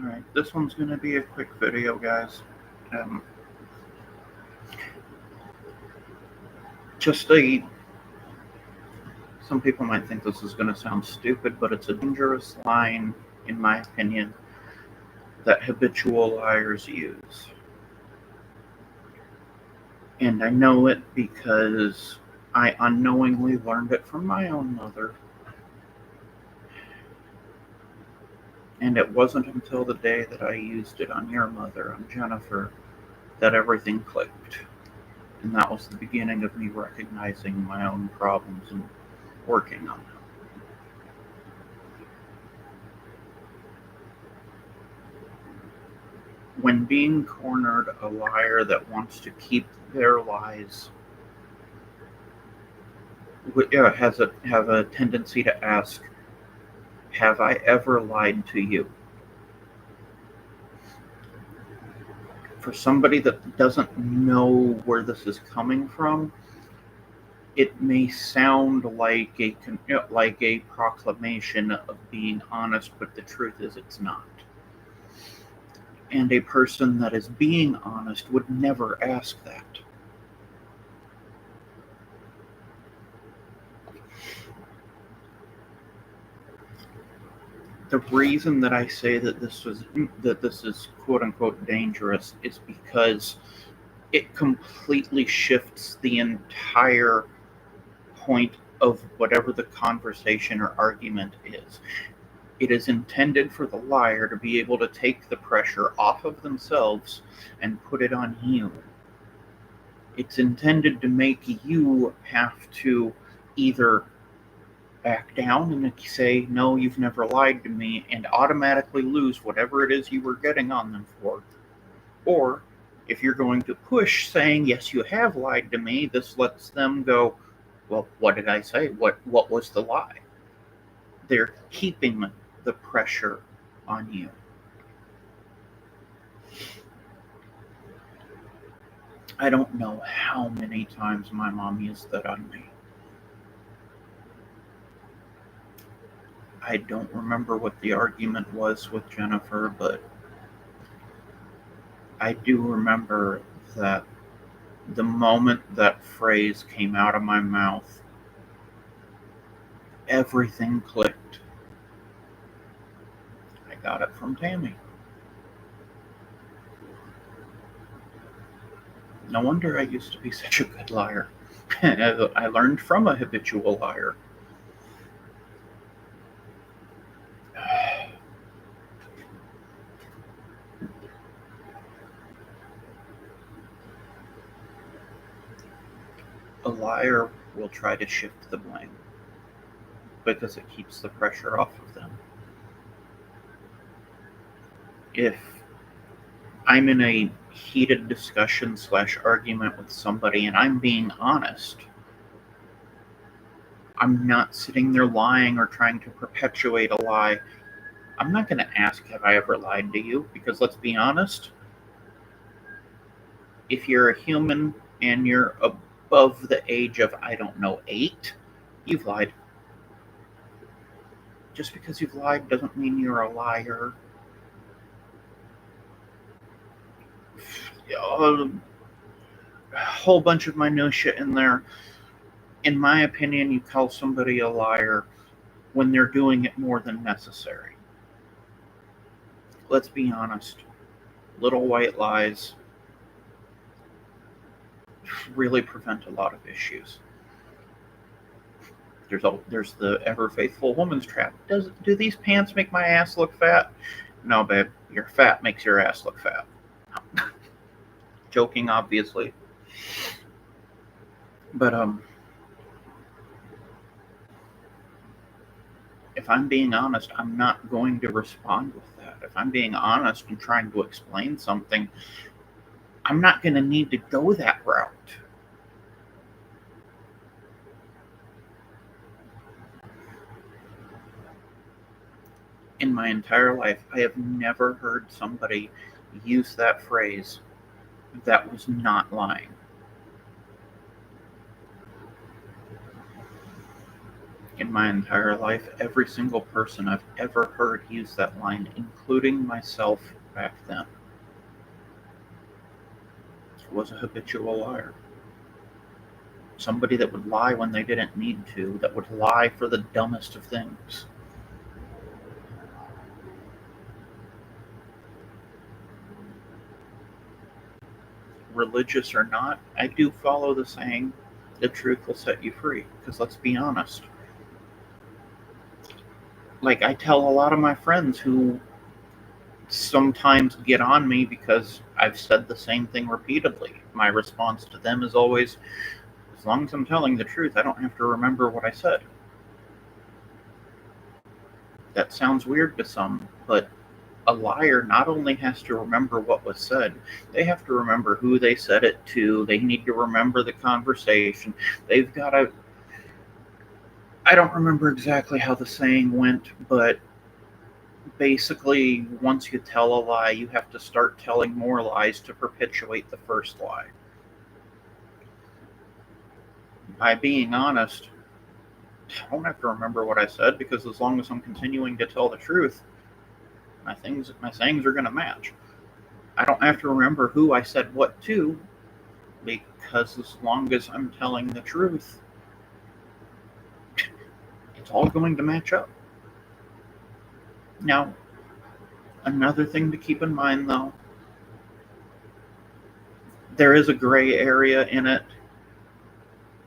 Alright, this one's going to be a quick video, guys. Some people might think this is going to sound stupid, but it's a dangerous line, in my opinion, that habitual liars use. And I know it because I unknowingly learned it from my own mother. And it wasn't until the day that I used it on your mother, on Jennifer, that everything clicked. And that was the beginning of me recognizing my own problems and working on them. When being cornered, a liar that wants to keep their lies have a tendency to ask, have I ever lied to you? For somebody that doesn't know where this is coming from, it may sound like a proclamation of being honest, but the truth is it's not. And a person that is being honest would never ask that. The reason that I say that this is quote unquote dangerous is because it completely shifts the entire point of whatever the conversation or argument is. It is intended for the liar to be able to take the pressure off of themselves and put it on you. It's intended to make you have to either back down and say, no, you've never lied to me, and automatically lose whatever it is you were getting on them for. Or if you're going to push saying, yes, you have lied to me, this lets them go, well, what did I say? What was the lie? They're keeping the pressure on you. I don't know how many times my mom used that on me. I don't remember what the argument was with Jennifer, but I do remember that the moment that phrase came out of my mouth, everything clicked. I got it from Tammy. No wonder I used to be such a good liar. I learned from a habitual liar. A liar will try to shift the blame because it keeps the pressure off of them. If I'm in a heated discussion / argument with somebody and I'm being honest, I'm not sitting there lying or trying to perpetuate a lie. I'm not going to ask, have I ever lied to you? Because let's be honest, if you're a human and you're above the age of, 8, you've lied. Just because you've lied doesn't mean you're a liar. A whole bunch of minutia in there. In my opinion, you call somebody a liar when they're doing it more than necessary. Let's be honest. Little white lies really prevent a lot of issues. There's the ever faithful woman's trap. Do these pants make my ass look fat? No, babe. Your fat makes your ass look fat. Joking, obviously. But if I'm being honest, I'm not going to respond with that. If I'm being honest and trying to explain something, I'm not going to need to go that route. In my entire life, I have never heard somebody use that phrase that was not lying. In my entire life, every single person I've ever heard use that line, including myself back then, was a habitual liar. Somebody that would lie when they didn't need to, that would lie for the dumbest of things. Religious or not, I do follow the saying, the truth will set you free. Because let's be honest, like I tell a lot of my friends who sometimes get on me because I've said the same thing repeatedly. My response to them is always, as long as I'm telling the truth, I don't have to remember what I said. That sounds weird to some, but a liar not only has to remember what was said, they have to remember who they said it to. They need to remember the conversation. They've got to. I don't remember exactly how the saying went, but basically, once you tell a lie, you have to start telling more lies to perpetuate the first lie. By being honest, I don't have to remember what I said because as long as I'm continuing to tell the truth, my sayings are going to match. I don't have to remember who I said what to because as long as I'm telling the truth, it's all going to match up. Now, another thing to keep in mind though, there is a gray area in it.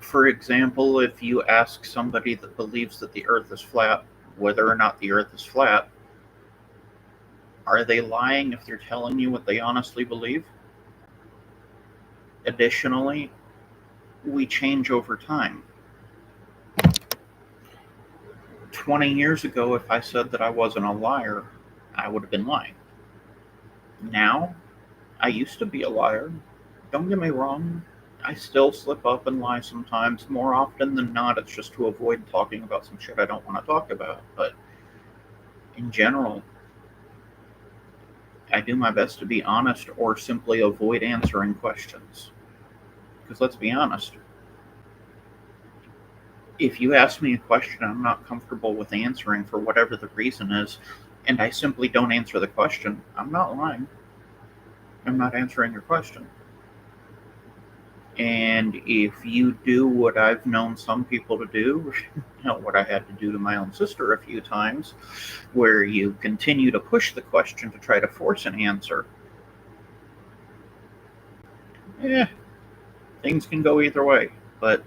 For example, if you ask somebody that believes that the earth is flat whether or not the earth is flat, are they lying if they're telling you what they honestly believe? Additionally, we change over time. 20 years ago, if I said that I wasn't a liar, I would have been lying. Now, I used to be a liar. Don't get me wrong, I still slip up and lie sometimes. More often than not, it's just to avoid talking about some shit I don't want to talk about. But in general, I do my best to be honest or simply avoid answering questions. Because let's be honest, if you ask me a question I'm not comfortable with answering for whatever the reason is, and I simply don't answer the question, I'm not lying. I'm not answering your question. And if you do what I've known some people to do, what I had to do to my own sister a few times, where you continue to push the question to try to force an answer, things can go either way. But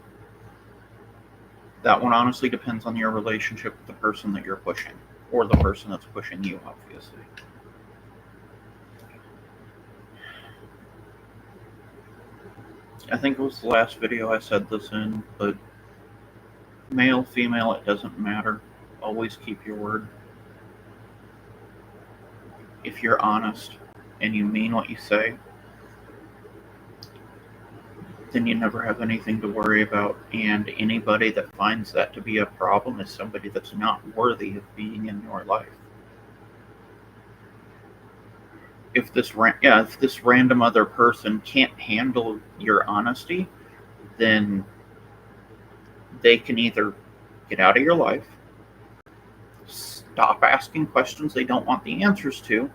that one honestly depends on your relationship with the person that you're pushing, or the person that's pushing you, obviously. I think it was the last video I said this in, but male, female, it doesn't matter. Always keep your word. If you're honest and you mean what you say, then you never have anything to worry about. And anybody that finds that to be a problem is somebody that's not worthy of being in your life. If this random other person can't handle your honesty, then they can either get out of your life, stop asking questions they don't want the answers to,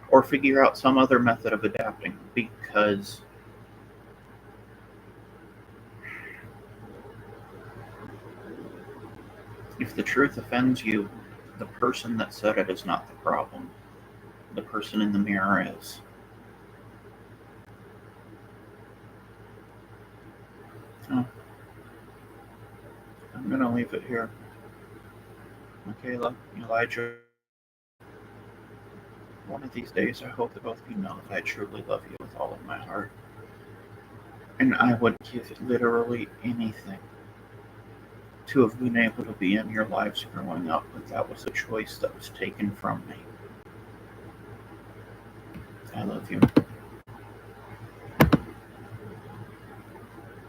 or figure out some other method of adapting. Because if the truth offends you, the person that said it is not the problem. The person in the mirror is. Oh, I'm going to leave it here. Michaela, Elijah, one of these days I hope that both of you know that I truly love you with all of my heart. And I would give literally anything to have been able to be in your lives growing up, but that was a choice that was taken from me. I love you.